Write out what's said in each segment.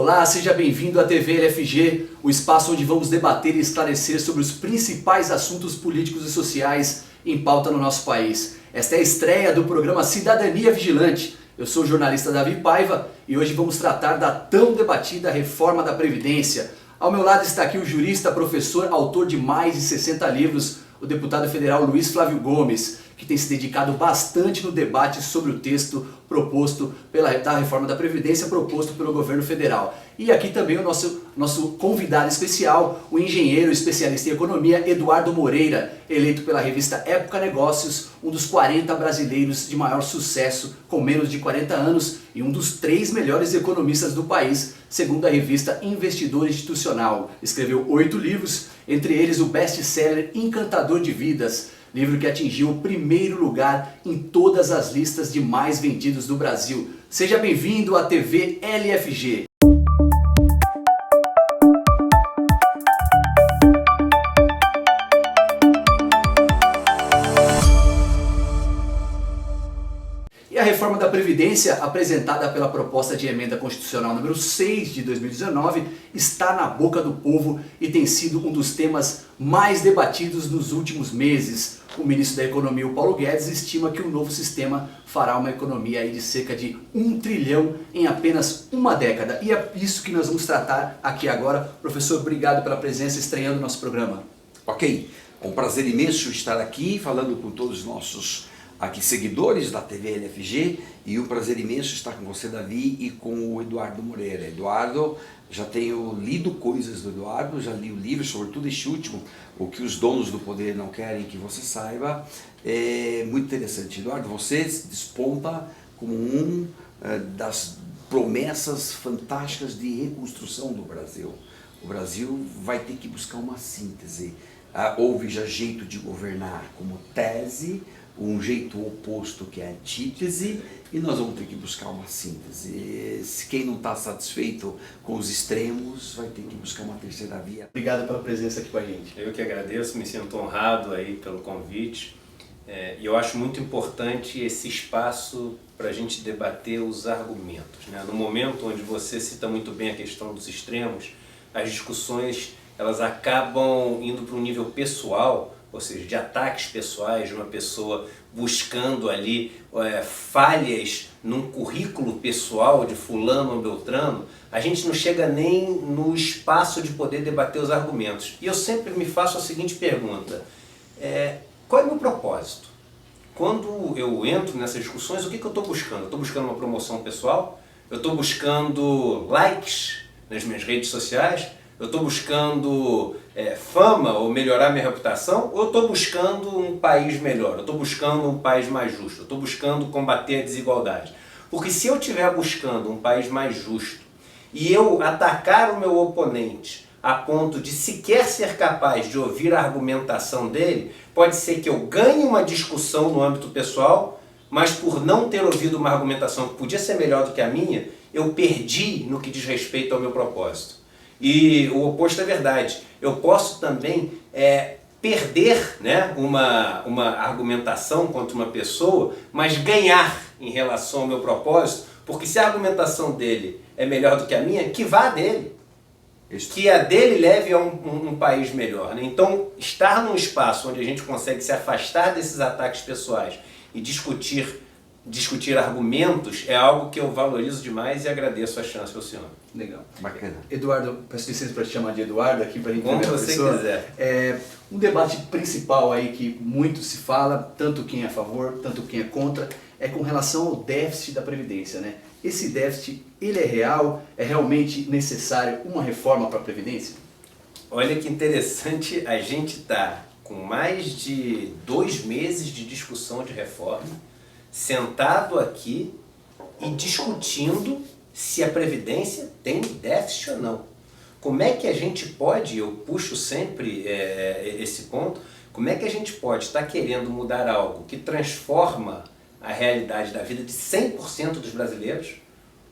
Olá, seja bem-vindo à TV LFG, o espaço onde vamos debater e esclarecer sobre os principais assuntos políticos e sociais em pauta no nosso país. Esta é a estreia do programa Cidadania Vigilante. Eu sou o jornalista Davi Paiva e hoje vamos tratar da tão debatida reforma da Previdência. Ao meu lado está aqui o jurista, professor, autor de mais de 60 livros, o deputado federal Luiz Flávio Gomes, que tem se dedicado bastante no debate sobre o texto proposto da reforma da Previdência proposto pelo governo federal. E aqui também o nosso convidado especial, o engenheiro especialista em economia Eduardo Moreira, eleito pela revista Época Negócios, um dos 40 brasileiros de maior sucesso com menos de 40 anos e um dos 3 melhores economistas do país, segundo a revista Investidor Institucional. Escreveu 8 livros, entre eles o best-seller Encantador de Vidas, livro que atingiu o primeiro lugar em todas as listas de mais vendidos do Brasil. Seja bem-vindo à TV LFG. E a reforma da Previdência, apresentada pela proposta de emenda constitucional número 6 de 2019, está na boca do povo e tem sido um dos temas mais debatidos nos últimos meses. O ministro da Economia, o Paulo Guedes, estima que o novo sistema fará uma economia aí de cerca de 1 trilhão em apenas uma década. E é isso que nós vamos tratar aqui agora. Professor, obrigado pela presença, estreando o nosso programa. Ok, é um prazer imenso estar aqui falando com todos os nossos seguidores da TV LFG, e um prazer imenso estar com você, Davi, e com o Eduardo Moreira. Eduardo, já tenho lido coisas do Eduardo, já li o livro, sobretudo este último, O que os donos do poder não querem que você saiba. É muito interessante. Eduardo, você desponta como das promessas fantásticas de reconstrução do Brasil. O Brasil vai ter que buscar uma síntese. Houve já jeito de governar como tese, um jeito oposto que é a antítese, e nós vamos ter que buscar uma síntese. Se quem não está satisfeito com os extremos vai ter que buscar uma terceira via. Obrigado pela presença aqui com a gente. Eu que agradeço, me sinto honrado aí pelo convite, e eu acho muito importante esse espaço para a gente debater os argumentos, né? No momento onde você cita muito bem a questão dos extremos, as discussões elas acabam indo para um nível pessoal, ou seja, de ataques pessoais de uma pessoa buscando ali falhas num currículo pessoal de fulano ou beltrano. A gente não chega nem no espaço de poder debater os argumentos. E eu sempre me faço a seguinte pergunta: qual é o meu propósito? Quando eu entro nessas discussões, o que eu estou buscando? Eu estou buscando uma promoção pessoal? Eu estou buscando likes nas minhas redes sociais? Eu estou buscando fama ou melhorar minha reputação? Ou eu estou buscando um país melhor? Eu estou buscando um país mais justo? Eu estou buscando combater a desigualdade? Porque se eu estiver buscando um país mais justo e eu atacar o meu oponente a ponto de sequer ser capaz de ouvir a argumentação dele, pode ser que eu ganhe uma discussão no âmbito pessoal, mas por não ter ouvido uma argumentação que podia ser melhor do que a minha, eu perdi no que diz respeito ao meu propósito. E o oposto é verdade. Eu posso também perder, né, uma argumentação contra uma pessoa, mas ganhar em relação ao meu propósito, porque se a argumentação dele é melhor do que a minha, que vá dele. Que a dele leve a um país melhor, né? Então, estar num espaço onde a gente consegue se afastar desses ataques pessoais e discutir argumentos é algo que eu valorizo demais e agradeço a chance ao senhor. Legal. Bacana. Eduardo, peço licença para te chamar de Eduardo aqui para a gente Como ver a você pessoa. quiser. Um debate principal aí que muito se fala, tanto quem é a favor, tanto quem é contra, é com relação ao déficit da Previdência, né? Esse déficit, ele é real? É realmente necessário uma reforma para a Previdência? Olha que interessante, a gente está com mais de 2 meses de discussão de reforma, sentado aqui e discutindo se a Previdência tem déficit ou não. Como é que a gente pode, eu puxo sempre esse ponto, como é que a gente pode estar querendo mudar algo que transforma a realidade da vida de 100% dos brasileiros?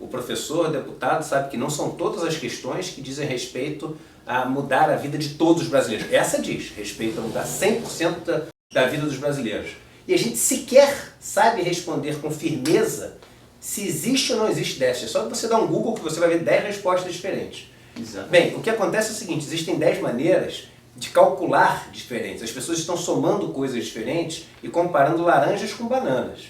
O professor, o deputado, sabe que não são todas as questões que dizem respeito a mudar a vida de todos os brasileiros. Essa diz respeito a mudar 100% da vida dos brasileiros. E a gente sequer sabe responder com firmeza se existe ou não existe déficit. É só você dar um Google que você vai ver 10 respostas diferentes. Exato. Bem, o que acontece é o seguinte, existem 10 maneiras de calcular diferentes. As pessoas estão somando coisas diferentes e comparando laranjas com bananas.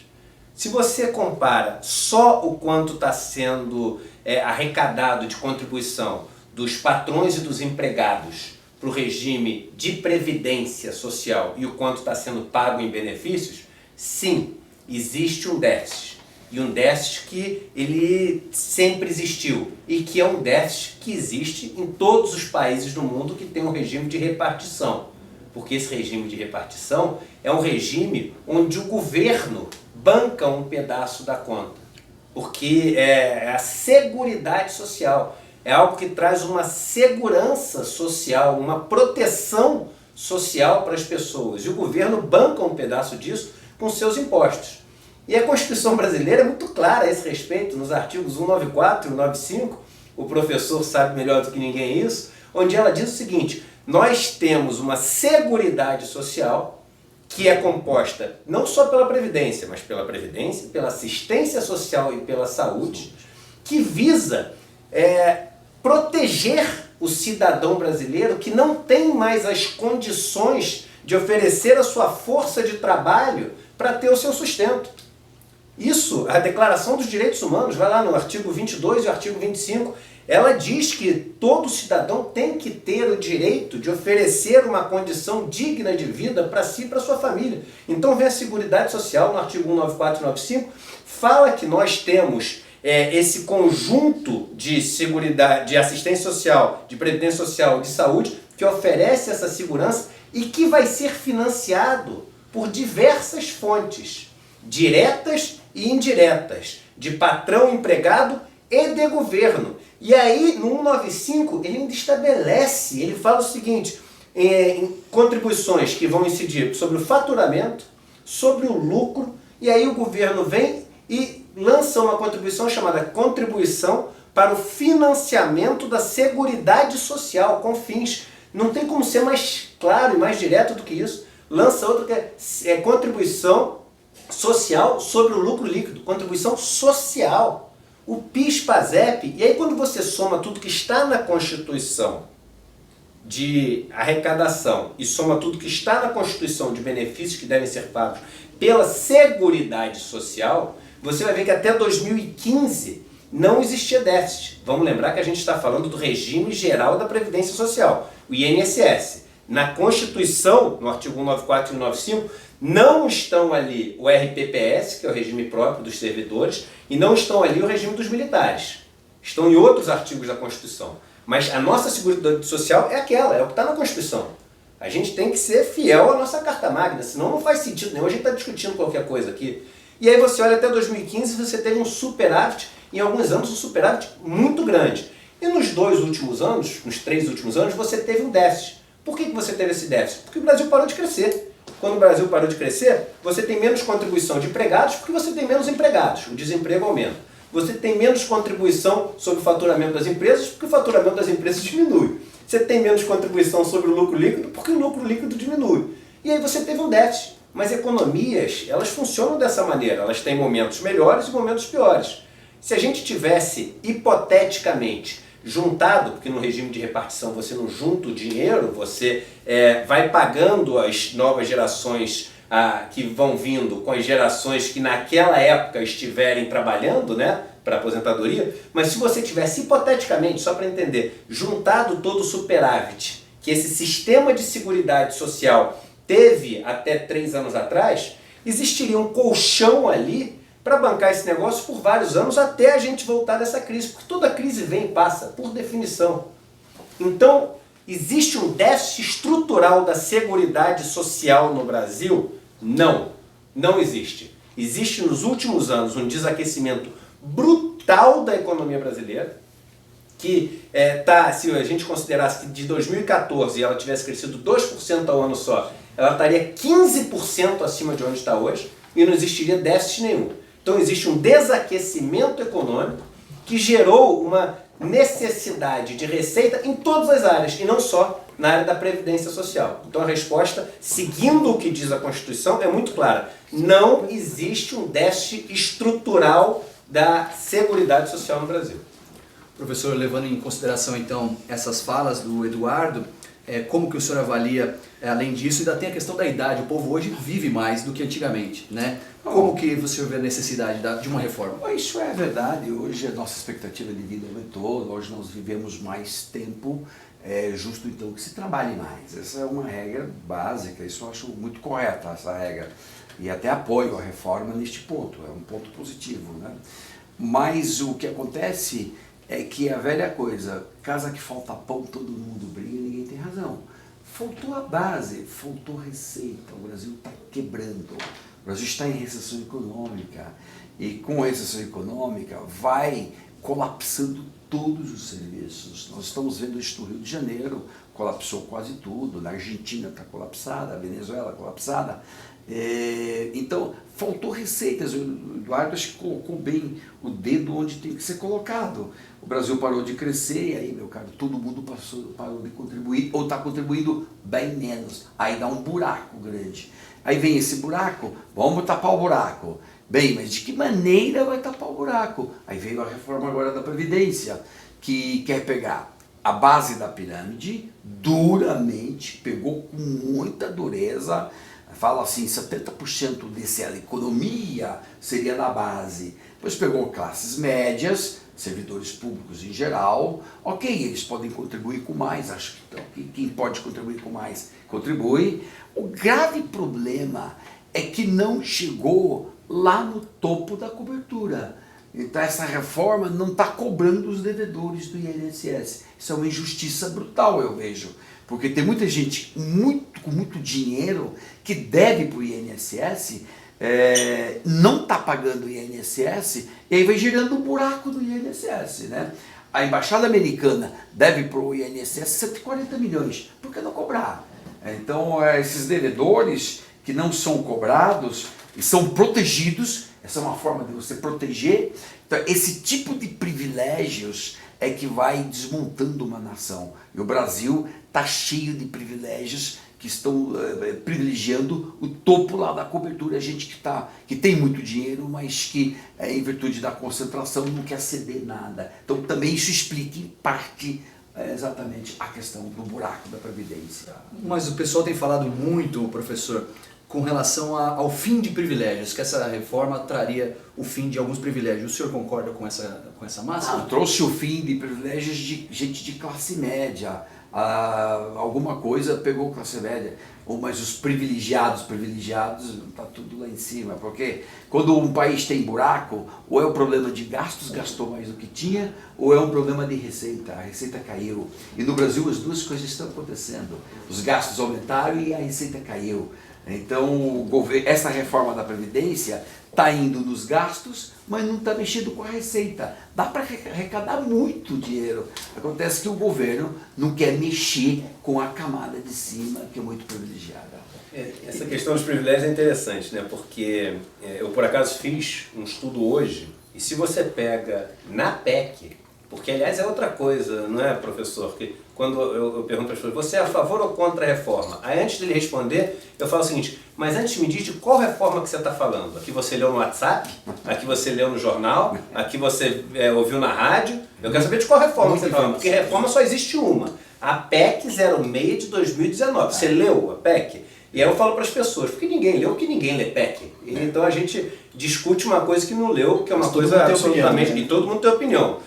Se você compara só o quanto está sendo arrecadado de contribuição dos patrões e dos empregados para o regime de previdência social e o quanto está sendo pago em benefícios, sim, existe um déficit. E um déficit que ele sempre existiu e que é um déficit que existe em todos os países do mundo que tem um regime de repartição. Porque esse regime de repartição é um regime onde o governo banca um pedaço da conta. Porque é a seguridade social. É algo que traz uma segurança social, uma proteção social para as pessoas. E o governo banca um pedaço disso com seus impostos. E a Constituição brasileira é muito clara a esse respeito, nos artigos 194 e 195, o professor sabe melhor do que ninguém isso, onde ela diz o seguinte, nós temos uma seguridade social que é composta não só pela Previdência, mas pela Previdência, pela assistência social e pela saúde, que visa proteger o cidadão brasileiro que não tem mais as condições de oferecer a sua força de trabalho para ter o seu sustento. Isso, a Declaração dos Direitos Humanos, vai lá no artigo 22 e artigo 25, ela diz que todo cidadão tem que ter o direito de oferecer uma condição digna de vida para si e para sua família. Então vem a Seguridade Social, no artigo 194 e 195, fala que nós temos esse conjunto de seguridade, de assistência social, de previdência social, de saúde, que oferece essa segurança e que vai ser financiado por diversas fontes, diretas e indiretas, de patrão empregado e de governo. E aí, no 195, ele ainda estabelece, ele fala o seguinte, em contribuições que vão incidir sobre o faturamento, sobre o lucro, e aí o governo vem e lança uma contribuição chamada Contribuição para o Financiamento da Seguridade Social, com fins. Não tem como ser mais claro e mais direto do que isso. Lança outra que é Contribuição Social sobre o Lucro Líquido, contribuição social, o PIS/PASEP, e aí quando você soma tudo que está na Constituição de arrecadação e soma tudo que está na Constituição de benefícios que devem ser pagos pela Seguridade Social, você vai ver que até 2015 não existia déficit. Vamos lembrar que a gente está falando do regime geral da Previdência Social, o INSS. Na Constituição, no artigo 194 e 195, não estão ali o RPPS, que é o regime próprio dos servidores, e não estão ali o regime dos militares. Estão em outros artigos da Constituição. Mas a nossa Seguridade Social é aquela, é o que está na Constituição. A gente tem que ser fiel à nossa Carta Magna, senão não faz sentido nenhum a gente está discutindo qualquer coisa aqui. E aí você olha até 2015, você teve um superávit, em alguns anos um superávit muito grande. E nos 2 últimos anos, nos 3 últimos anos, você teve um déficit. Por que você teve esse déficit? Porque o Brasil parou de crescer. Quando o Brasil parou de crescer, você tem menos contribuição de empregados porque você tem menos empregados, o desemprego aumenta. Você tem menos contribuição sobre o faturamento das empresas porque o faturamento das empresas diminui. Você tem menos contribuição sobre o lucro líquido porque o lucro líquido diminui. E aí você teve um déficit. Mas economias, elas funcionam dessa maneira, elas têm momentos melhores e momentos piores. Se a gente tivesse, hipoteticamente, juntado, porque no regime de repartição você não junta o dinheiro, você vai pagando as novas gerações que vão vindo com as gerações que naquela época estiverem trabalhando, né, para aposentadoria, mas se você tivesse, hipoteticamente, só para entender, juntado todo o superávit que esse sistema de seguridade social teve até 3 anos atrás, existiria um colchão ali para bancar esse negócio por vários anos até a gente voltar dessa crise, porque toda crise vem e passa, por definição. Então, existe um déficit estrutural da Seguridade Social no Brasil? Não, não existe. Existe nos últimos anos um desaquecimento brutal da economia brasileira, que se a gente considerasse que de 2014 ela tivesse crescido 2% ao ano só, ela estaria 15% acima de onde está hoje e não existiria déficit nenhum. Então existe um desaquecimento econômico que gerou uma necessidade de receita em todas as áreas e não só na área da Previdência Social. Então a resposta, seguindo o que diz a Constituição, é muito clara. Não existe um déficit estrutural da Seguridade Social no Brasil. Professor, levando em consideração então essas falas do Eduardo, como que o senhor avalia, além disso, ainda tem a questão da idade, o povo hoje vive mais do que antigamente, né? Como que o senhor vê a necessidade de uma reforma? Isso é verdade, hoje a nossa expectativa de vida aumentou, hoje nós vivemos mais tempo, é justo então que se trabalhe mais. Essa é uma regra básica, isso eu acho muito correta, essa regra. E até apoio a reforma neste ponto, é um ponto positivo, né? Mas o que acontece é que a velha coisa, casa que falta pão, todo mundo briga, ninguém tem razão. Faltou a base, faltou receita, o Brasil está quebrando, o Brasil está em recessão econômica, e com a recessão econômica vai colapsando todos os serviços. Nós estamos vendo isso no Rio de Janeiro, colapsou quase tudo, na Argentina está colapsada, a Venezuela colapsada. Então, faltou receitas. O Eduardo acho que colocou bem o dedo onde tem que ser colocado. O Brasil parou de crescer e aí, meu caro, todo mundo parou de contribuir ou está contribuindo bem menos. Aí dá um buraco grande. Aí vem esse buraco, vamos tapar o buraco. Bem, mas de que maneira vai tapar o buraco? Aí veio a reforma agora da Previdência, que quer pegar a base da pirâmide, duramente, pegou com muita dureza, fala assim, 70% dessa economia seria na base. Depois pegou classes médias, servidores públicos em geral, ok, eles podem contribuir com mais, acho que então, quem pode contribuir com mais, contribui. O grave problema é que não chegou lá no topo da cobertura. Então essa reforma não está cobrando os devedores do INSS. Isso é uma injustiça brutal, eu vejo. Porque tem muita gente com muito dinheiro que deve para o INSS, não está pagando o INSS, e aí vai girando um buraco do INSS, né? A Embaixada Americana deve para o INSS 140 milhões. Por que não cobrar? Então esses devedores que não são cobrados e são protegidos, essa é uma forma de você proteger. Então, esse tipo de privilégios é que vai desmontando uma nação. E o Brasil está cheio de privilégios que estão privilegiando o topo lá da cobertura. A gente que tem muito dinheiro, mas que, em virtude da concentração, não quer ceder nada. Então, também isso explica, em parte, exatamente a questão do buraco da Previdência. Mas o pessoal tem falado muito, professor, com relação ao fim de privilégios, que essa reforma traria o fim de alguns privilégios. O senhor concorda com essa máxima? Trouxe o fim de privilégios de gente de classe média, alguma coisa pegou classe média, mas os privilegiados, está tudo lá em cima, porque quando um país tem buraco, ou é um problema de gastos, gastou mais do que tinha, ou é um problema de receita, a receita caiu. E no Brasil as duas coisas estão acontecendo, os gastos aumentaram e a receita caiu. Então, essa reforma da Previdência está indo nos gastos, mas não está mexendo com a receita. Dá para arrecadar muito dinheiro. Acontece que o governo não quer mexer com a camada de cima, que é muito privilegiada. Essa questão dos privilégios é interessante, né? Porque eu, por acaso, fiz um estudo hoje, e se você pega na PEC, porque, aliás, é outra coisa, não é, professor? Que quando eu pergunto para as pessoas, você é a favor ou contra a reforma? Aí, antes dele responder, eu falo o seguinte, mas antes me diz de qual reforma que você está falando. Aqui você leu no WhatsApp, aqui você leu no jornal, aqui você ouviu na rádio. Eu quero saber de qual reforma que você está falando, porque reforma só existe uma. A PEC 06 de 2019. Você leu a PEC? E aí eu falo para as pessoas, porque ninguém leu, porque ninguém lê PEC. Então a gente discute uma coisa que não leu, que é uma coisa absolutamente... Opinião, né? E todo mundo tem opinião.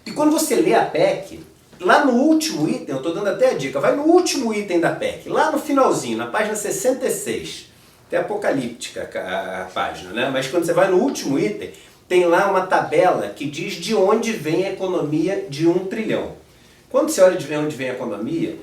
E quando você lê a PEC, lá no último item, eu estou dando até a dica, vai no último item da PEC, lá no finalzinho, na página 66, até apocalíptica a página, né? Mas quando você vai no último item, tem lá uma tabela que diz de onde vem a economia de 1 trilhão. Quando você olha de onde vem a economia,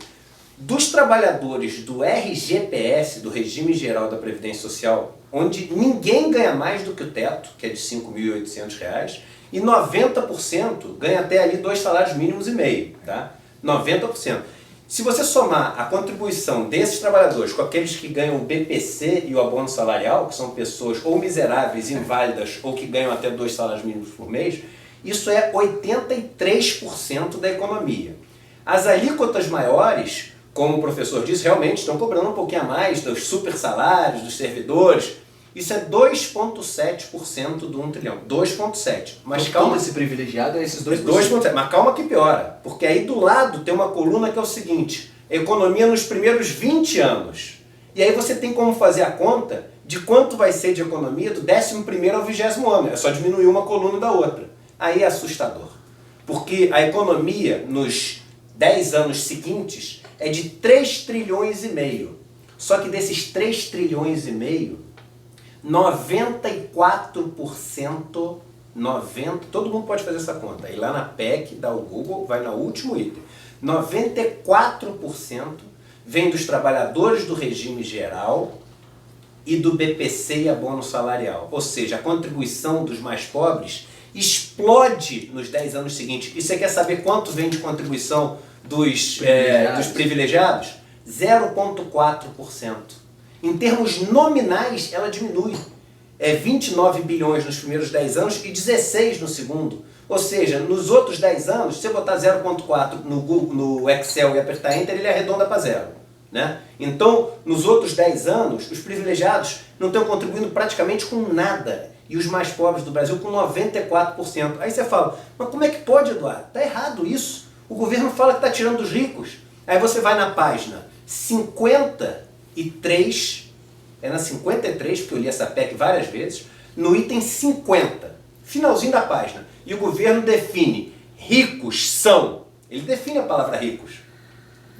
dos trabalhadores do RGPS, do Regime Geral da Previdência Social, onde ninguém ganha mais do que o teto, que é de R$ 5.800, e 90% ganha até ali 2 salários mínimos e meio, tá? 90%. Se você somar a contribuição desses trabalhadores com aqueles que ganham o BPC e o abono salarial, que são pessoas ou miseráveis, inválidas, ou que ganham até 2 salários mínimos por mês, isso é 83% da economia. As alíquotas maiores, como o professor disse, realmente estão cobrando um pouquinho a mais dos super salários, dos servidores, Isso é 2,7% do 1 trilhão. 2,7%. Mas Então, calma. todo esse privilegiado é esses 2%. 2,7%. Mas calma que piora. Porque aí do lado tem uma coluna que é o seguinte: economia nos primeiros 20 anos. E aí você tem como fazer a conta de quanto vai ser de economia do 11º ao 20º ano. É só diminuir uma coluna da outra. Aí é assustador. Porque a economia nos 10 anos seguintes é de 3,5 trilhões. Só que desses 3,5 trilhões, 94%, todo mundo pode fazer essa conta. Aí lá na PEC, dá o Google, vai no último item. 94% vem dos trabalhadores do regime geral e do BPC e abono salarial. Ou seja, a contribuição dos mais pobres explode nos 10 anos seguintes. E você quer saber quanto vem de contribuição dos privilegiados? 0,4%. Em termos nominais, ela diminui. É 29 bilhões nos primeiros 10 anos e 16 no segundo. Ou seja, nos outros 10 anos, se você botar 0,4 no Google, no Excel e apertar Enter, ele arredonda para zero. Né? Então, nos outros 10 anos, os privilegiados não estão contribuindo praticamente com nada. E os mais pobres do Brasil com 94%. Aí você fala, mas como é que pode, Eduardo? Está errado isso. O governo fala que está tirando dos ricos. Aí você vai na página 53, é na 53, porque eu li essa PEC várias vezes, no item 50, finalzinho da página. E o governo define, ricos são, ele define a palavra ricos.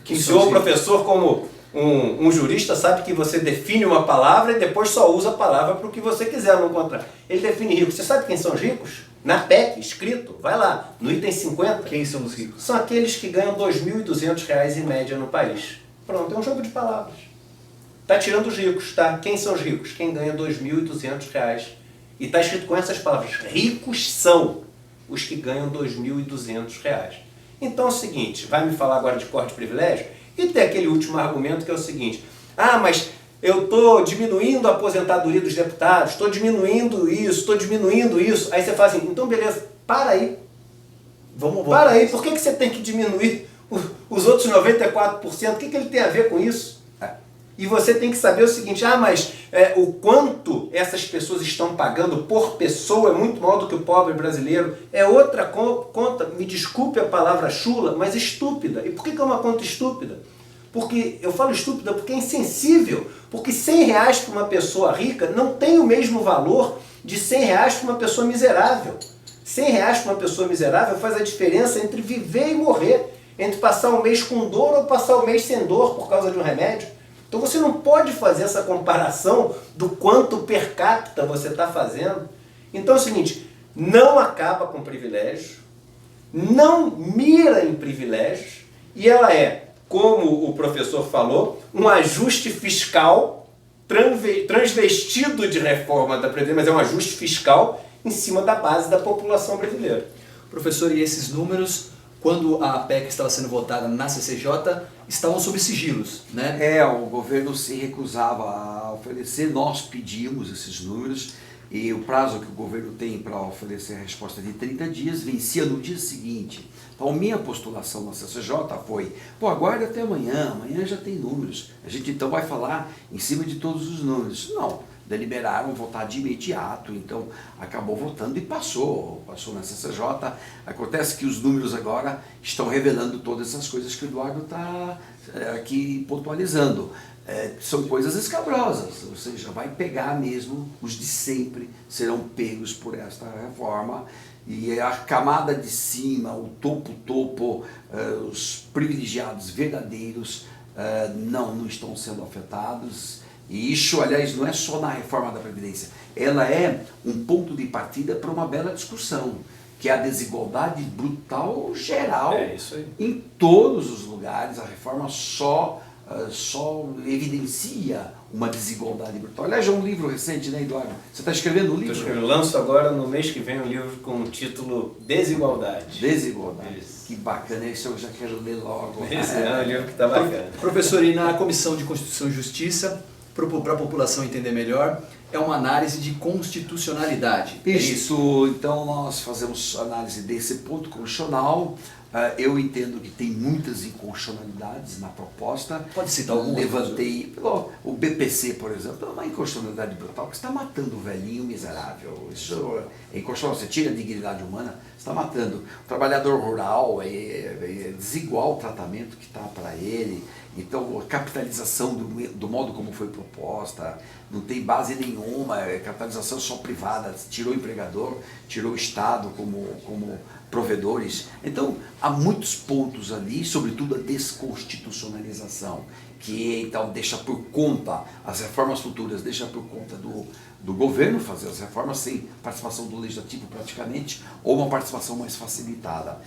Que o senhor professor, como um jurista, sabe que você define uma palavra e depois só usa a palavra para o que você quiser no contrato. Ele define ricos. Você sabe quem são os ricos? Na PEC, escrito, vai lá, no item 50. Quem são os ricos? São aqueles que ganham R$ 2.200 em média no país. Pronto, é um jogo de palavras. Está tirando os ricos, tá? Quem são os ricos? Quem ganha R$ 2.200. E está escrito com essas palavras. Ricos são os que ganham R$ 2.200. Então é o seguinte, vai me falar agora de corte de privilégio? E tem aquele último argumento que é o seguinte, mas eu estou diminuindo a aposentadoria dos deputados, estou diminuindo isso. Aí você fala assim, então beleza, para aí. Para aí, por que você tem que diminuir os outros 94%? O que ele tem a ver com isso? E você tem que saber o seguinte, mas o quanto essas pessoas estão pagando por pessoa é muito maior do que o pobre brasileiro. É outra conta, me desculpe a palavra chula, mas estúpida. E por que é uma conta estúpida? Porque eu falo estúpida porque é insensível. Porque R$100 para uma pessoa rica não tem o mesmo valor de R$100 para uma pessoa miserável. R$100 para uma pessoa miserável faz a diferença entre viver e morrer. Entre passar um mês com dor ou passar um mês sem dor por causa de um remédio. Então você não pode fazer essa comparação do quanto per capita você está fazendo. Então é o seguinte, não acaba com privilégio, não mira em privilégios, e ela é, como o professor falou, um ajuste fiscal transvestido de reforma da Previdência, mas é um ajuste fiscal em cima da base da população brasileira. Professor, e esses números, quando a PEC estava sendo votada na CCJ, estavam sob sigilos, né? O governo se recusava a oferecer, nós pedimos esses números, e o prazo que o governo tem para oferecer a resposta de 30 dias vencia no dia seguinte. Então, minha postulação na CCJ foi, aguarde até amanhã já tem números, a gente então vai falar em cima de todos os números. Não, deliberaram votar de imediato, então acabou votando e passou na CCJ. Acontece que os números agora estão revelando todas essas coisas que o Eduardo está aqui pontualizando. São coisas escabrosas, ou seja, vai pegar mesmo, os de sempre serão pegos por esta reforma, e a camada de cima, o topo, os privilegiados verdadeiros não estão sendo afetados. E isso, aliás, não é só na reforma da Previdência, ela é um ponto de partida para uma bela discussão, que é a desigualdade brutal geral em todos os lugares. A reforma só evidencia uma desigualdade brutal. Aliás, é um livro recente, né, Eduardo? Você está escrevendo um livro? Estou escrevendo, lanço agora no mês que vem um livro com o título Desigualdade. Desigualdade. Isso. Que bacana, esse eu já quero ler logo. Esse é um livro que está bacana. Professor, e na Comissão de Constituição e Justiça, para a população entender melhor, é uma análise de constitucionalidade. Isso, então nós fazemos análise desse ponto constitucional, Eu entendo que tem muitas inconstitucionalidades na proposta. Pode citar algum? Levantei, o BPC, por exemplo, é uma inconstitucionalidade brutal, que você está matando o velhinho miserável. Isso é inconstitucional, você tira a dignidade humana, você está matando. O trabalhador rural, é desigual o tratamento que está para ele. Então, a capitalização do modo como foi proposta, não tem base nenhuma, capitalização só privada, tirou o empregador, tirou o Estado como provedores. Então, há muitos pontos ali, sobretudo a desconstitucionalização, que então deixa por conta, as reformas futuras deixa por conta do governo fazer as reformas sem participação do legislativo praticamente, ou uma participação mais facilitada.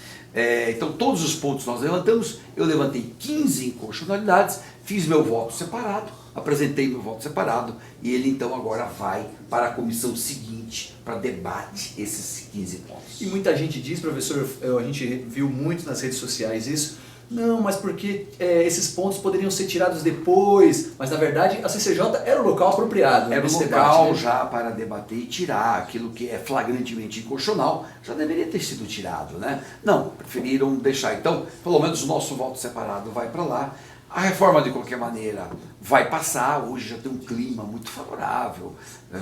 Então todos os pontos nós levantamos, eu levantei 15 inconstitucionalidades, fiz meu voto separado, apresentei meu voto separado, e ele então agora vai para a comissão seguinte, para debate esses 15 pontos. E muita gente diz, professor, a gente viu muito nas redes sociais isso, não, mas porque esses pontos poderiam ser tirados depois, mas na verdade a CCJ era o local apropriado. Era o local, né, já para debater e tirar aquilo que é flagrantemente inconstitucional, já deveria ter sido tirado, né? Não, preferiram deixar. Então, pelo menos o nosso voto separado vai para lá. A reforma, de qualquer maneira, vai passar, hoje já tem um clima muito favorável,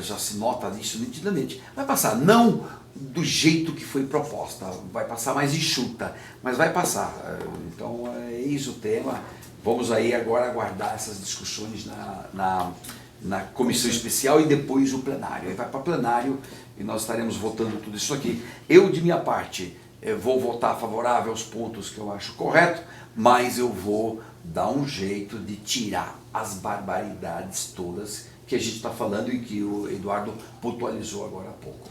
já se nota isso nitidamente. Vai passar, não do jeito que foi proposta, vai passar mais enxuta, mas vai passar. Então, eis o tema. Vamos aí agora aguardar essas discussões na comissão especial e depois o plenário. Aí vai para plenário e nós estaremos votando tudo isso aqui. Eu, de minha parte, vou votar favorável aos pontos que eu acho correto, mas eu vou dar um jeito de tirar as barbaridades todas que a gente está falando e que o Eduardo pontualizou agora há pouco.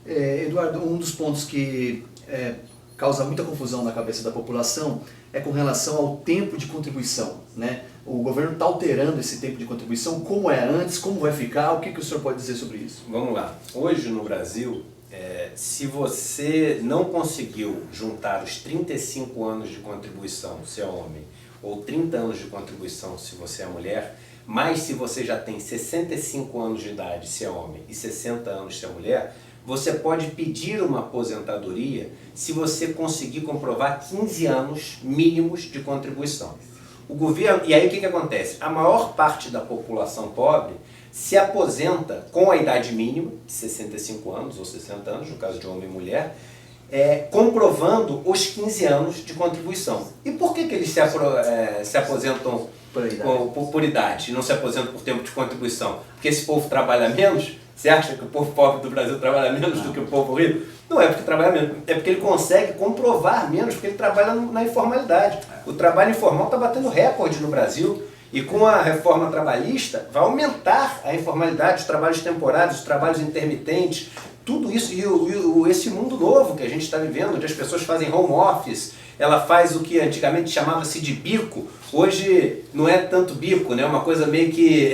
Eduardo, um dos pontos que causa muita confusão na cabeça da população é com relação ao tempo de contribuição, né? O governo está alterando esse tempo de contribuição, como é antes, como vai ficar, o que o senhor pode dizer sobre isso? Vamos lá. Hoje no Brasil, se você não conseguiu juntar os 35 anos de contribuição, se é homem, ou 30 anos de contribuição, se você é mulher, mas se você já tem 65 anos de idade, se é homem, e 60 anos, se é mulher, você pode pedir uma aposentadoria se você conseguir comprovar 15 anos mínimos de contribuição. O governo, e aí o que acontece? A maior parte da população pobre se aposenta com a idade mínima, 65 anos ou 60 anos, no caso de homem e mulher, comprovando os 15 anos de contribuição. E por que eles se aposentam por idade e não se aposentam por tempo de contribuição? Porque esse povo trabalha menos? Você acha que o povo pobre do Brasil trabalha menos do que o povo rico? Não é porque trabalha menos, é porque ele consegue comprovar menos, porque ele trabalha na informalidade. O trabalho informal está batendo recorde no Brasil. E com a reforma trabalhista, vai aumentar a informalidade, os trabalhos temporários, os trabalhos intermitentes, tudo isso, e esse mundo novo que a gente está vivendo, onde as pessoas fazem home office, ela faz o que antigamente chamava-se de bico, hoje não é tanto bico, né? Uma coisa meio que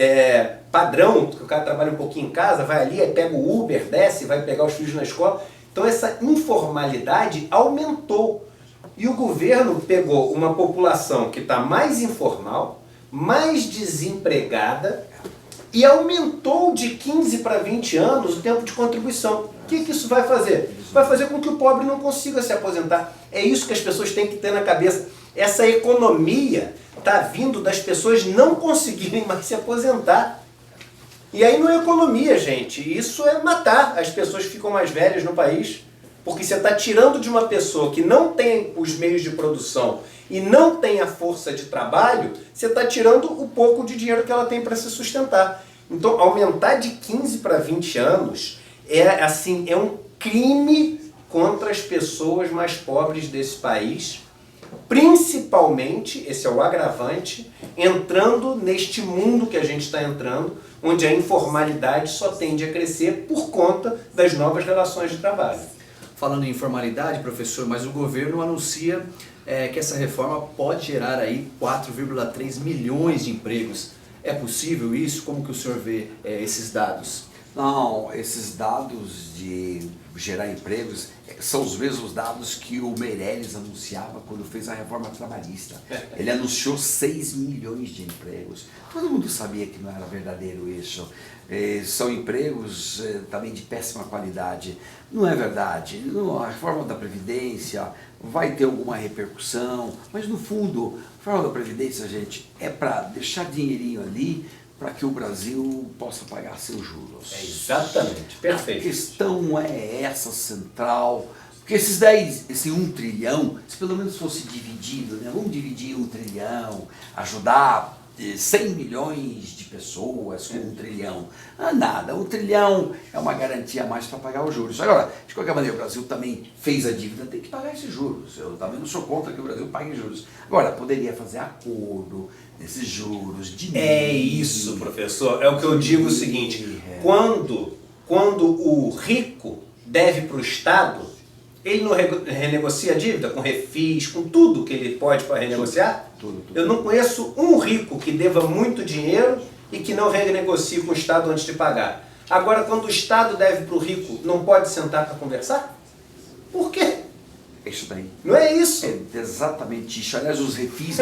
padrão, que o cara trabalha um pouquinho em casa, vai ali, aí pega o Uber, desce, vai pegar os filhos na escola. Então essa informalidade aumentou. E o governo pegou uma população que está mais informal, mais desempregada, e aumentou de 15 para 20 anos o tempo de contribuição. O que isso vai fazer? Vai fazer com que o pobre não consiga se aposentar. É isso que as pessoas têm que ter na cabeça. Essa economia está vindo das pessoas não conseguirem mais se aposentar. E aí não é economia, gente. Isso é matar. As pessoas ficam mais velhas no país. Porque você está tirando de uma pessoa que não tem os meios de produção e não tem a força de trabalho, você está tirando o pouco de dinheiro que ela tem para se sustentar. Então, aumentar de 15 para 20 anos é um crime contra as pessoas mais pobres desse país, principalmente, esse é o agravante, entrando neste mundo que a gente está entrando, onde a informalidade só tende a crescer por conta das novas relações de trabalho. Falando em informalidade, professor, mas o governo anuncia que essa reforma pode gerar aí 4,3 milhões de empregos. É possível isso? Como que o senhor vê esses dados? Não, esses dados de gerar empregos são os mesmos dados que o Meirelles anunciava quando fez a reforma trabalhista. Ele anunciou 6 milhões de empregos. Todo mundo sabia que não era verdadeiro isso. São empregos também de péssima qualidade. Não é verdade. A reforma da Previdência vai ter alguma repercussão, mas no fundo, a reforma da Previdência, gente, é para deixar dinheirinho ali para que o Brasil possa pagar seus juros. É exatamente, perfeito. A questão é essa central, porque esse 1 trilhão, se pelo menos fosse dividido, né? Vamos dividir 1 trilhão, ajudar 100 milhões de pessoas com 1 trilhão. Nada, 1 trilhão é uma garantia a mais para pagar os juros. Agora, de qualquer maneira, o Brasil também fez a dívida, tem que pagar esses juros. Eu também não sou contra que o Brasil pague juros. Agora, poderia fazer acordo nesses juros, de É isso, professor. É o que eu digo o seguinte, quando o rico deve para o Estado, ele não renegocia a dívida com refis, com tudo que ele pode para renegociar? Tudo. Eu não conheço um rico que deva muito dinheiro e que não renegocie com o Estado antes de pagar. Agora, quando o Estado deve para o rico, não pode sentar para conversar? Por quê? É isso daí. Não é isso? É exatamente isso. Aliás, os refis,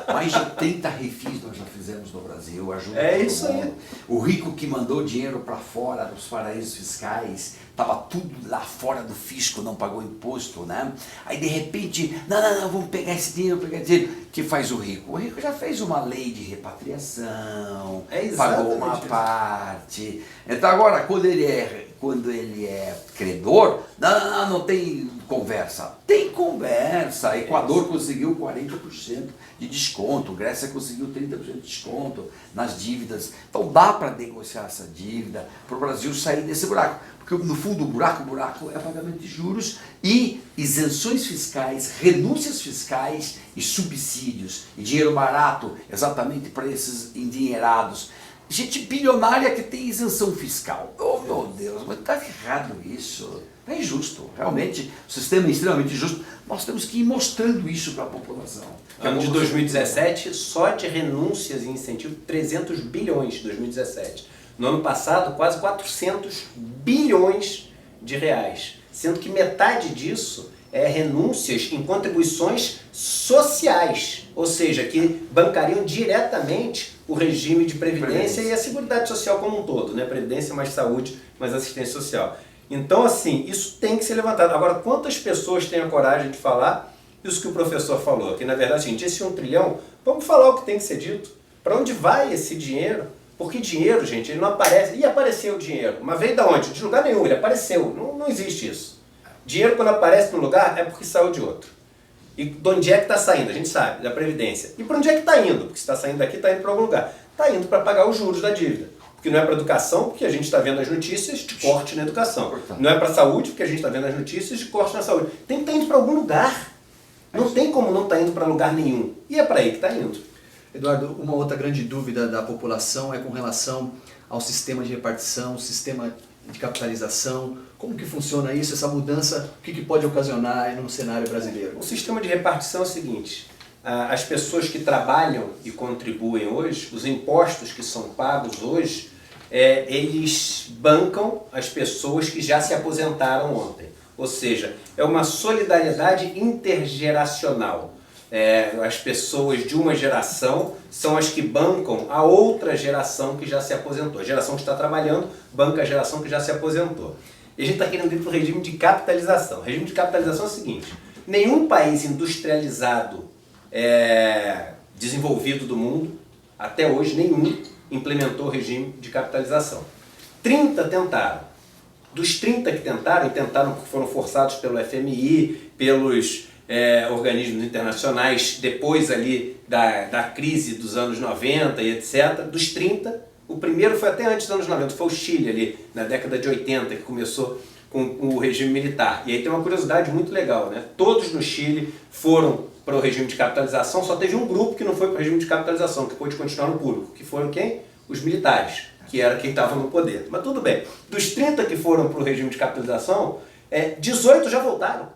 mais de 30 refis nós já fizemos no Brasil. Ajuda É todo isso mundo. aí. O rico que mandou dinheiro para fora dos paraísos fiscais, estava tudo lá fora do fisco, não pagou imposto, né? Aí de repente, não, vamos pegar esse dinheiro, O que faz o rico? O rico já fez uma lei de repatriação, pagou uma parte. Então agora, quando ele é credor, não tem conversa. Tem conversa. Equador conseguiu 40% de desconto, Grécia conseguiu 30% de desconto nas dívidas. Então dá para negociar essa dívida para o Brasil sair desse buraco. Porque no fundo o buraco é pagamento de juros e isenções fiscais, renúncias fiscais e subsídios. E dinheiro barato exatamente para esses endinheirados. Gente bilionária que tem isenção fiscal. Oh meu Deus, mas está errado isso. É injusto. Realmente, o sistema é extremamente injusto. Nós temos que ir mostrando isso para a população. Ano de 2017, só de renúncias e incentivo, 300 bilhões, 2017. No ano passado, quase 400 bilhões de reais. Sendo que metade disso é renúncias em contribuições sociais. Ou seja, que bancariam diretamente o regime de previdência e a Seguridade Social como um todo, né? Previdência mais saúde, mais assistência social. Então, assim, isso tem que ser levantado. Agora, quantas pessoas têm a coragem de falar isso que o professor falou? Que, na verdade, gente, esse 1 trilhão, vamos falar o que tem que ser dito. Para onde vai esse dinheiro? Porque dinheiro, gente, ele não aparece. E apareceu o dinheiro. Mas veio de onde? De lugar nenhum, ele apareceu. Não existe isso. Dinheiro, quando aparece num lugar, é porque saiu de outro. E de onde é que está saindo? A gente sabe, da Previdência. E para onde é que está indo? Porque se está saindo daqui, está indo para algum lugar. Está indo para pagar os juros da dívida. Porque não é para educação, porque a gente está vendo as notícias de corte na educação. Não é para saúde, porque a gente está vendo as notícias de corte na saúde. Tem que estar indo para algum lugar. Não tem como não estar indo para lugar nenhum. E é para aí que está indo. Eduardo, uma outra grande dúvida da população é com relação ao sistema de repartição, sistema de capitalização. Como que funciona isso, essa mudança, o que pode ocasionar no cenário brasileiro? O sistema de repartição é o seguinte, as pessoas que trabalham e contribuem hoje, os impostos que são pagos hoje, eles bancam as pessoas que já se aposentaram ontem. Ou seja, é uma solidariedade intergeracional. As pessoas de uma geração são as que bancam a outra geração que já se aposentou. A geração que está trabalhando banca a geração que já se aposentou. E a gente está querendo ir para o regime de capitalização. O regime de capitalização é o seguinte, nenhum país industrializado desenvolvido do mundo, até hoje nenhum, implementou o regime de capitalização. 30 tentaram. Dos 30 que tentaram porque foram forçados pelo FMI, pelos organismos internacionais, depois ali da crise dos anos 90 e etc. Dos 30, o primeiro foi até antes dos anos 90, foi o Chile ali, na década de 80, que começou com o regime militar. E aí tem uma curiosidade muito legal, né? Todos no Chile foram para o regime de capitalização, só teve um grupo que não foi para o regime de capitalização, que pôde continuar no público, que foram quem? Os militares, que era quem estava no poder. Mas tudo bem, dos 30 que foram para o regime de capitalização, 18 já voltaram,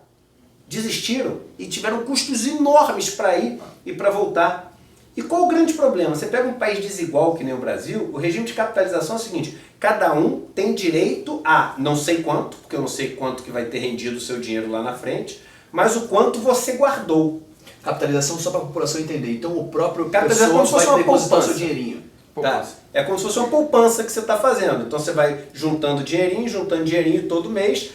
desistiram e tiveram custos enormes para ir e para voltar. E qual o grande problema? Você pega um país desigual que nem o Brasil, o regime de capitalização é o seguinte, cada um tem direito a não sei quanto, porque eu não sei quanto que vai ter rendido o seu dinheiro lá na frente, mas o quanto você guardou. Capitalização só para a população entender. Então o próprio Capitalização pessoa vai depositar o seu poupança. dinheirinho. Tá? É como se fosse uma poupança que você está fazendo. Então você vai juntando dinheirinho todo mês.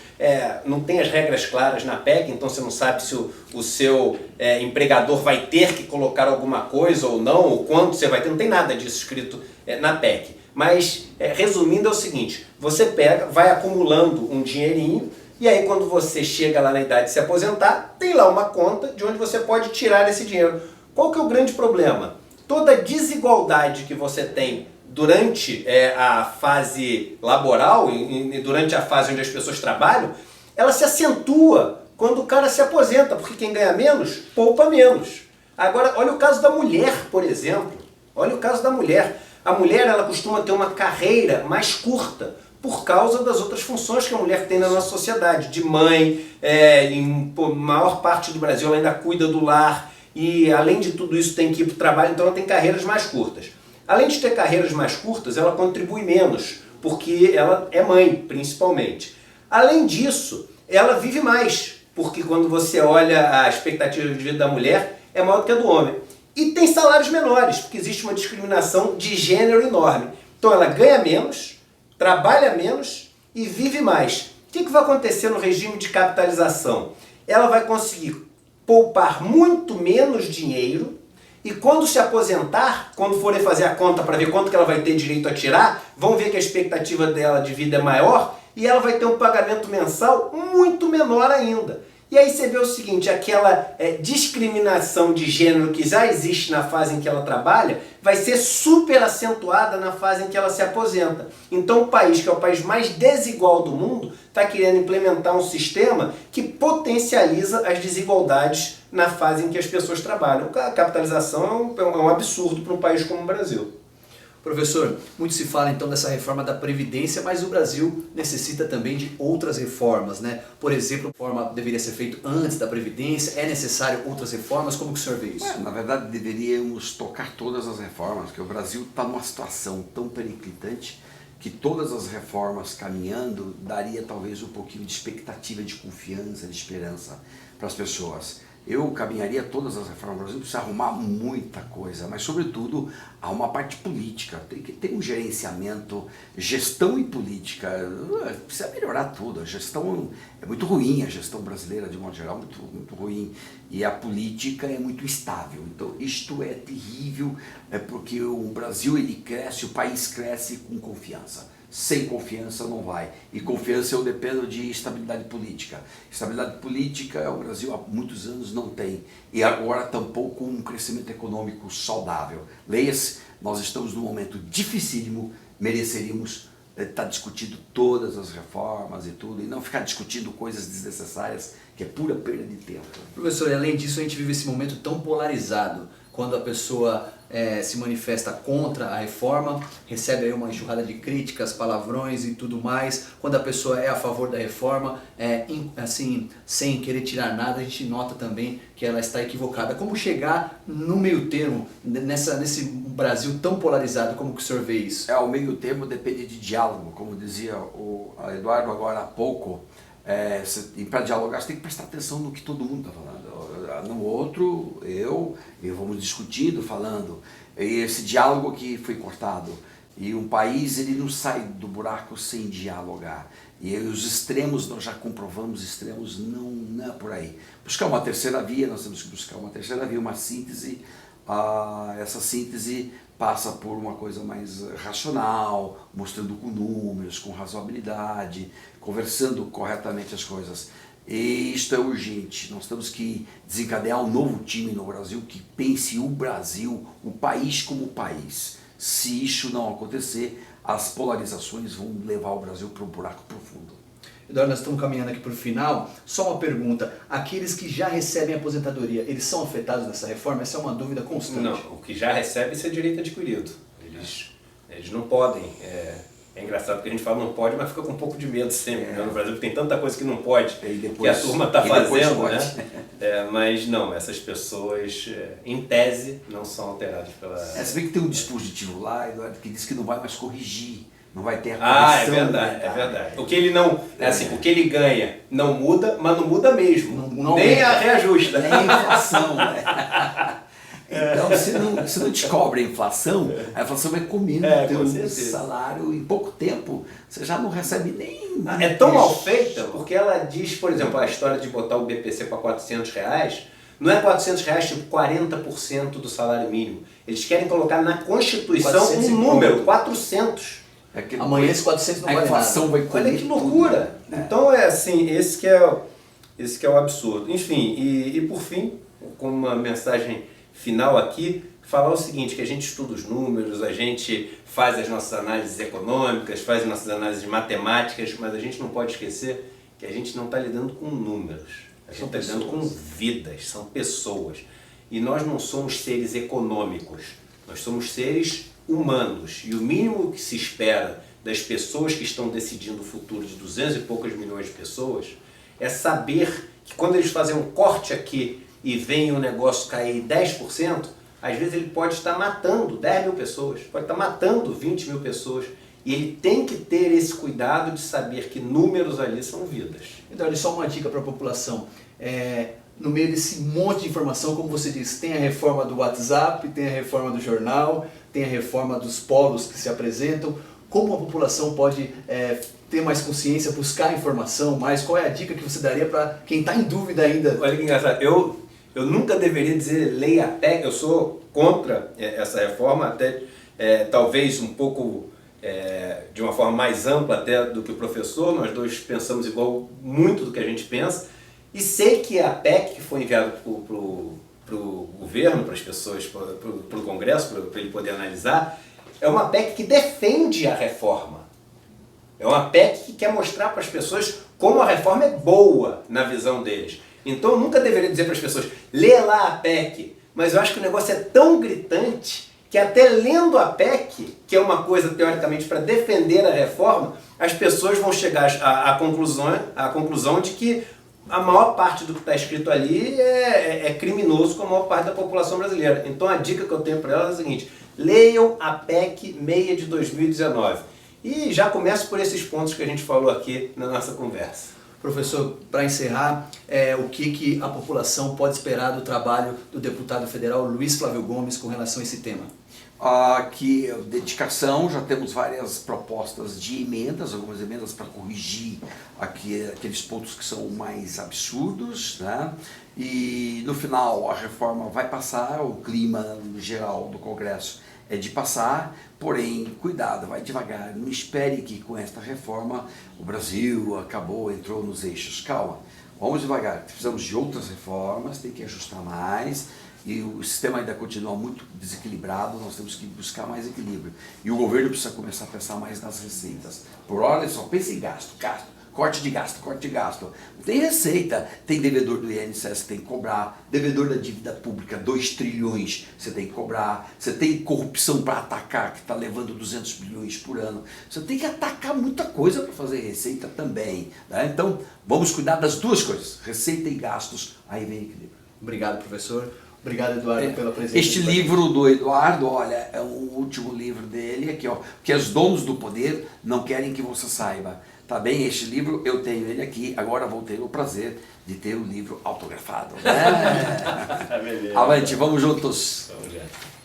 Não tem as regras claras na PEC, então você não sabe se o seu empregador vai ter que colocar alguma coisa ou não, ou quanto você vai ter. Não tem nada disso escrito na PEC. Mas, resumindo, é o seguinte, você pega, vai acumulando um dinheirinho, e aí quando você chega lá na idade de se aposentar, tem lá uma conta de onde você pode tirar esse dinheiro. Qual que é o grande problema? Toda desigualdade que você tem durante a fase laboral, durante a fase onde as pessoas trabalham, ela se acentua quando o cara se aposenta, porque quem ganha menos, poupa menos. Agora, olha o caso da mulher, por exemplo. Olha o caso da mulher. A mulher, ela costuma ter uma carreira mais curta, por causa das outras funções que a mulher tem na nossa sociedade. De mãe, em maior parte do Brasil ela ainda cuida do lar, e além de tudo isso tem que ir para o trabalho, então ela tem carreiras mais curtas. Além de ter carreiras mais curtas, ela contribui menos, porque ela é mãe, principalmente. Além disso, ela vive mais, porque quando você olha a expectativa de vida da mulher, é maior do que a do homem. E tem salários menores, porque existe uma discriminação de gênero enorme. Então ela ganha menos, trabalha menos e vive mais. O que vai acontecer no regime de capitalização? Ela vai conseguir poupar muito menos dinheiro e quando se aposentar, quando forem fazer a conta para ver quanto que ela vai ter direito a tirar, vão ver que a expectativa dela de vida é maior e ela vai ter um pagamento mensal muito menor ainda. E aí você vê o seguinte, aquela discriminação de gênero que já existe na fase em que ela trabalha, vai ser super acentuada na fase em que ela se aposenta. Então o país, que é o país mais desigual do mundo, está querendo implementar um sistema que potencializa as desigualdades na fase em que as pessoas trabalham. A capitalização é um absurdo para um país como o Brasil. Professor, muito se fala então dessa reforma da Previdência, mas o Brasil necessita também de outras reformas, né? Por exemplo, a reforma deveria ser feita antes da Previdência, é necessário outras reformas? Como que o senhor vê isso? Na verdade, deveríamos tocar todas as reformas, porque o Brasil está numa situação tão periclitante que todas as reformas caminhando daria talvez um pouquinho de expectativa, de confiança, de esperança para as pessoas. Eu caminharia todas as reformas. O Brasil precisa arrumar muita coisa, mas sobretudo há uma parte política, tem que ter um gerenciamento, gestão e política, precisa melhorar tudo. A gestão é muito ruim, a gestão brasileira de modo geral é muito ruim, e a política é muito instável. Então isto é terrível, porque o Brasil ele cresce, o país cresce com confiança. Sem confiança não vai. E confiança eu dependo de estabilidade política. Estabilidade política o Brasil há muitos anos não tem. E agora tampouco um crescimento econômico saudável. Leia-se, nós estamos num momento dificílimo, mereceríamos estar discutindo todas as reformas e tudo, e não ficar discutindo coisas desnecessárias, que é pura perda de tempo. Professor, além disso a gente vive esse momento tão polarizado, quando a pessoa se manifesta contra a reforma, recebe aí uma enxurrada de críticas, palavrões e tudo mais. Quando a pessoa é a favor da reforma, assim, sem querer tirar nada, a gente nota também que ela está equivocada. Como chegar no meio termo, nesse Brasil tão polarizado, como que o senhor vê isso? O meio termo depende de diálogo, como dizia o Eduardo agora há pouco. E para dialogar você tem que prestar atenção no que todo mundo está falando. No outro, e vamos discutindo, falando. E esse diálogo que foi cortado. E um país ele não sai do buraco sem dialogar. E os extremos, nós já comprovamos, extremos não é por aí. Buscar uma terceira via, nós temos que buscar uma terceira via, uma síntese. Essa síntese passa por uma coisa mais racional, mostrando com números, com razoabilidade, conversando corretamente as coisas. E isto é urgente, nós temos que desencadear um novo time no Brasil que pense o Brasil, o país como país. Se isso não acontecer, as polarizações vão levar o Brasil para um buraco profundo. Eduardo, nós estamos caminhando aqui para o final. Só uma pergunta, aqueles que já recebem aposentadoria, eles são afetados nessa reforma? Essa é uma dúvida constante. Não, o que já recebe isso é direito adquirido. Eles não podem É engraçado porque a gente fala não pode, mas fica com um pouco de medo sempre, né? No Brasil tem tanta coisa que não pode, que a turma está fazendo, né? Mas não, essas pessoas, em tese, não são alteradas pela... Você vê que tem um dispositivo lá, Eduardo, que diz que não vai mais corrigir, não vai ter a correção. É verdade, é verdade. O que ele não, assim, o que ele ganha não muda, mas não muda mesmo. Nem a reajusta. Nem a inflação, né? Então, se não descobre a inflação vai comer no teu salário em pouco tempo, você já não recebe nem... É tão mal feita, porque ela diz, por exemplo, a história de botar o BPC para R$400, não é R$400 tipo 40% do salário mínimo. Eles querem colocar na Constituição um número, 400. Amanhã esse 400 não a vale inflação nada. vai comer. Olha que loucura! Tudo, né? Então é assim, esse que é o absurdo. Enfim, e por fim, com uma mensagem final aqui, falar o seguinte, que a gente estuda os números, a gente faz as nossas análises econômicas, faz as nossas análises matemáticas, mas a gente não pode esquecer que a gente não está lidando com números, a gente está lidando com vidas, são pessoas. E nós não somos seres econômicos, nós somos seres humanos. E o mínimo que se espera das pessoas que estão decidindo o futuro de 200 e poucos milhões de pessoas é saber que quando eles fazem um corte aqui e vem o negócio cair 10%, às vezes ele pode estar matando 10 mil pessoas, pode estar matando 20 mil pessoas. E ele tem que ter esse cuidado de saber que números ali são vidas. Então, olha só uma dica para a população. No meio desse monte de informação, como você disse, tem a reforma do WhatsApp, tem a reforma do jornal, tem a reforma dos polos que se apresentam. Como a população pode ter mais consciência, buscar informação mais? Qual é a dica que você daria para quem está em dúvida ainda? Olha que engraçado, eu nunca deveria dizer lei a PEC, eu sou contra essa reforma, até talvez um pouco de uma forma mais ampla até do que o professor, nós dois pensamos igual muito do que a gente pensa, e sei que a PEC que foi enviada para o governo, para as pessoas, para o Congresso, para ele poder analisar, é uma PEC que defende a reforma. É uma PEC que quer mostrar para as pessoas como a reforma é boa na visão deles. Então eu nunca deveria dizer para as pessoas, lê lá a PEC, mas eu acho que o negócio é tão gritante que até lendo a PEC, que é uma coisa teoricamente para defender a reforma, as pessoas vão chegar à conclusão de que a maior parte do que está escrito ali é criminoso com a maior parte da população brasileira. Então a dica que eu tenho para elas é a seguinte, leiam a PEC 6 de 2019. E já começo por esses pontos que a gente falou aqui na nossa conversa. Professor, para encerrar, o que a população pode esperar do trabalho do deputado federal Luiz Flávio Gomes com relação a esse tema? Que dedicação, já temos várias propostas de emendas, algumas emendas para corrigir aqueles pontos que são mais absurdos, né? E no final a reforma vai passar, o clima geral do Congresso é de passar, porém, cuidado, vai devagar, não espere que com esta reforma o Brasil entrou nos eixos, calma, vamos devagar, precisamos de outras reformas, tem que ajustar mais, e o sistema ainda continua muito desequilibrado, nós temos que buscar mais equilíbrio. E o governo precisa começar a pensar mais nas receitas. Por hora, só pensa em gasto, corte de gasto. Tem receita, tem devedor do INSS que tem que cobrar, devedor da dívida pública, 2 trilhões você tem que cobrar, você tem corrupção para atacar, que está levando 200 bilhões por ano. Você tem que atacar muita coisa para fazer receita também. Né? Então, vamos cuidar das duas coisas, receita e gastos, aí vem equilíbrio. Obrigado, professor. Obrigado, Eduardo, pela presença. Este livro do Eduardo, olha, é o último livro dele, aqui, ó, que os donos do poder não querem que você saiba. Tá bem? Este livro, eu tenho ele aqui, agora vou ter o prazer de ter o livro autografado. Né? Avante, vamos juntos.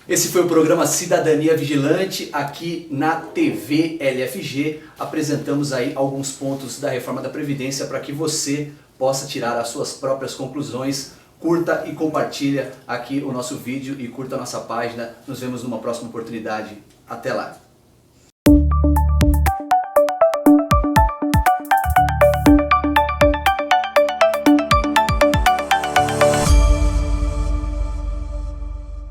Esse foi o programa Cidadania Vigilante, aqui na TV LFG. Apresentamos aí alguns pontos da reforma da Previdência para que você possa tirar as suas próprias conclusões. Curta e compartilha aqui o nosso vídeo e curta a nossa página. Nos vemos numa próxima oportunidade. Até lá!